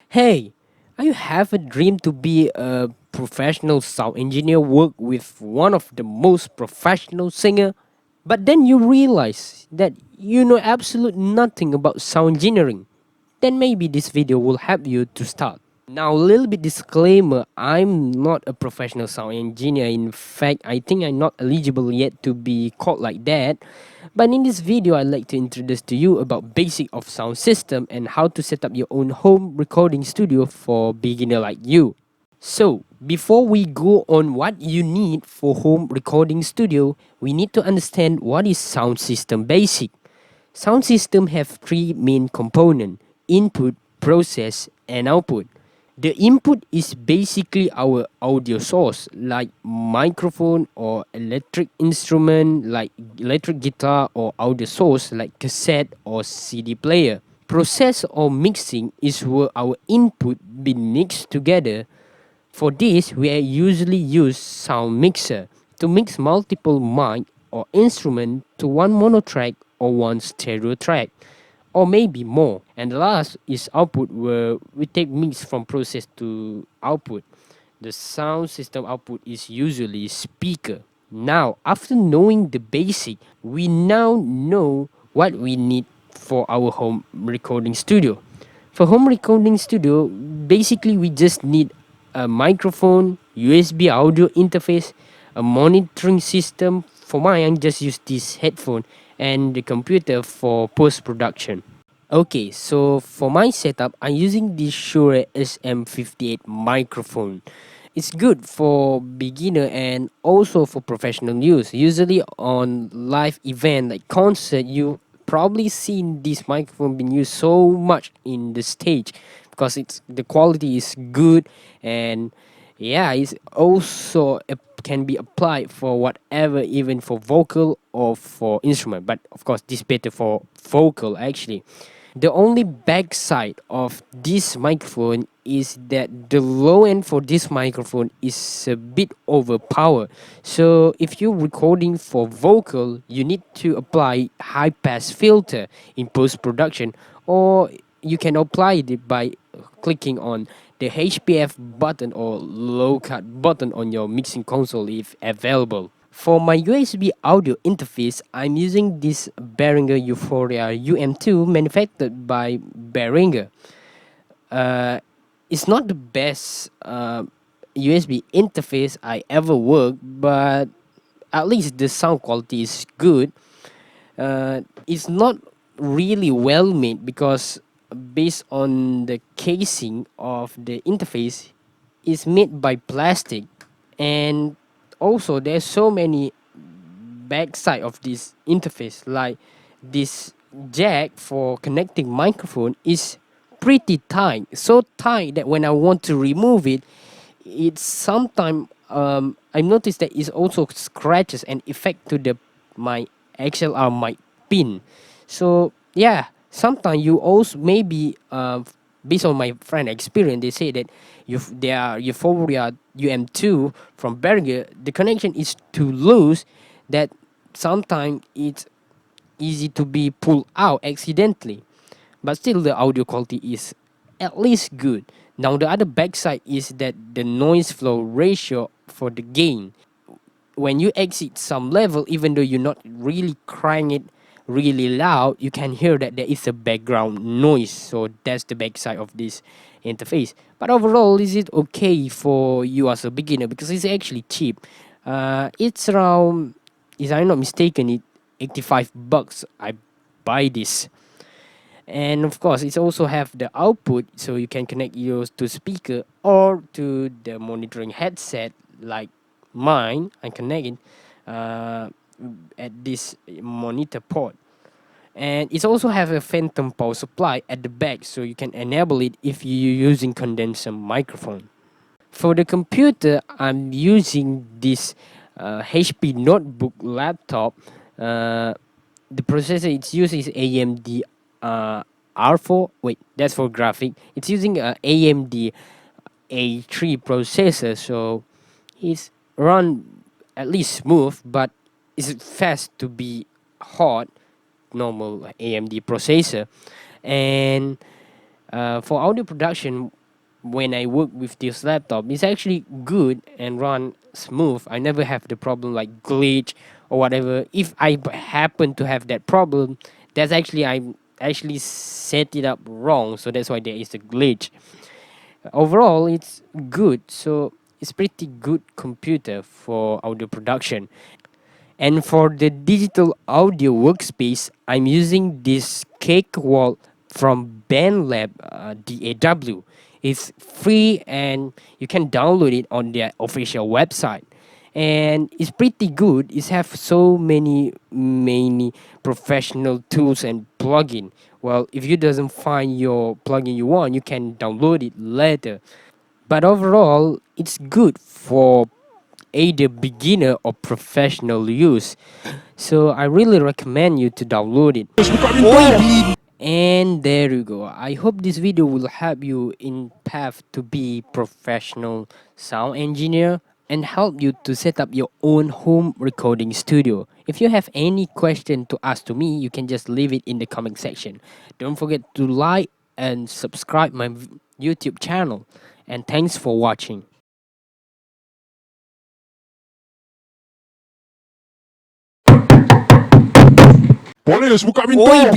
Hey, are you have a dream to be a professional sound engineer, work with one of the most professional singer, but then you realize that you know absolute nothing about sound engineering? Then maybe this video will help you to start. Now, a little bit disclaimer, I'm not a professional sound engineer. In fact, I think I'm not eligible yet to be called like that. But in this video, I'd like to introduce to you about basic of sound system and how to set up your own home recording studio for beginner like you. So, before we go on what you need for home recording studio, we need to understand what is sound system basic. Sound system have three main components: input, process, and output. The input is basically our audio source like microphone or electric instrument like electric guitar or audio source like cassette or CD player. Process or mixing is where our input be mixed together. For this, we usually use sound mixer to mix multiple mic or instrument to one mono track or one stereo track, or maybe more. And the last is output, where we take mix from process to output. The sound system output is usually speaker. Now, after knowing the basic, we now know what we need for our home recording studio. For home recording studio, basically we just need a microphone, USB audio interface, a monitoring system. For mine, I just use this headphone and the computer for post production. Okay, so for my setup, I'm using this Shure SM58 microphone. It's good for beginner and also for professional use. Usually on live event like concert, you probably seen this microphone being used so much in the stage because it's the quality is good, and yeah, it's also can be applied for whatever, even for vocal or for instrument. But of course, this better for vocal actually. The only backside of this microphone is that the low end for this microphone is a bit overpowered. So if you're recording for vocal, you need to apply high pass filter in post production, or you can apply it by clicking on the HPF button or low cut button on your mixing console if available. For my USB audio interface, I'm using this Behringer u-phoria UM2 manufactured by Behringer. Uh, it's not the best USB interface I ever worked, but at least the sound quality is good. It's not really well made because based on the casing of the interface is made by plastic, and also there's so many backside of this interface, like this jack for connecting microphone is pretty tight, so tight that when I want to remove it, it's sometimes I noticed that it also scratches and effect to the my XLR mic pin. So yeah, sometimes you also maybe based on my friend experience, they say that if they are Euphoria UM2 from Berger, the connection is too loose that sometimes it's easy to be pulled out accidentally. But still, the audio quality is at least good. Now, the other backside is that the noise flow ratio for the gain. When you exit some level, even though you're not really crying it really loud, you can hear that there is a background noise. So that's the backside of this interface. But overall, is it okay for you as a beginner? Because it's actually cheap. It's around, if I'm not mistaken, it $85. I buy this. And of course, it also have the output, so you can connect yours to speaker or to the monitoring headset like mine. I connect it uh, at this monitor port, and it also have a phantom power supply at the back, so you can enable it if you're using condenser microphone. For the computer, I'm using this HP notebook laptop. Uh, the processor it's using is AMD R4. Wait, that's for graphic. It's using a AMD A3 processor, so it's run at least smooth, but it's fast to be hot. Normal AMD processor, and for audio production, when I work with this laptop, it's actually good and run smooth. I never have the problem like glitch or whatever. If I happen to have that problem, that's actually I actually set it up wrong, so that's why there is a glitch. Overall, it's good. So it's pretty good computer for audio production. And for the digital audio workspace, I'm using this Cakewall from BandLab DAW. It's free and you can download it on their official website. And it's pretty good. It have so many professional tools and plugin. Well, if you doesn't find your plugin you want, you can download it later. But overall, it's good for either beginner or professional use. So I really recommend you to download it. And there you go. I hope this video will help you in path to be professional sound engineer and help you to set up your own home recording studio. If you have any question to ask to me, you can just leave it in the comment section. Don't forget to like and subscribe my YouTube channel. And thanks for watching. Boleh suka minta.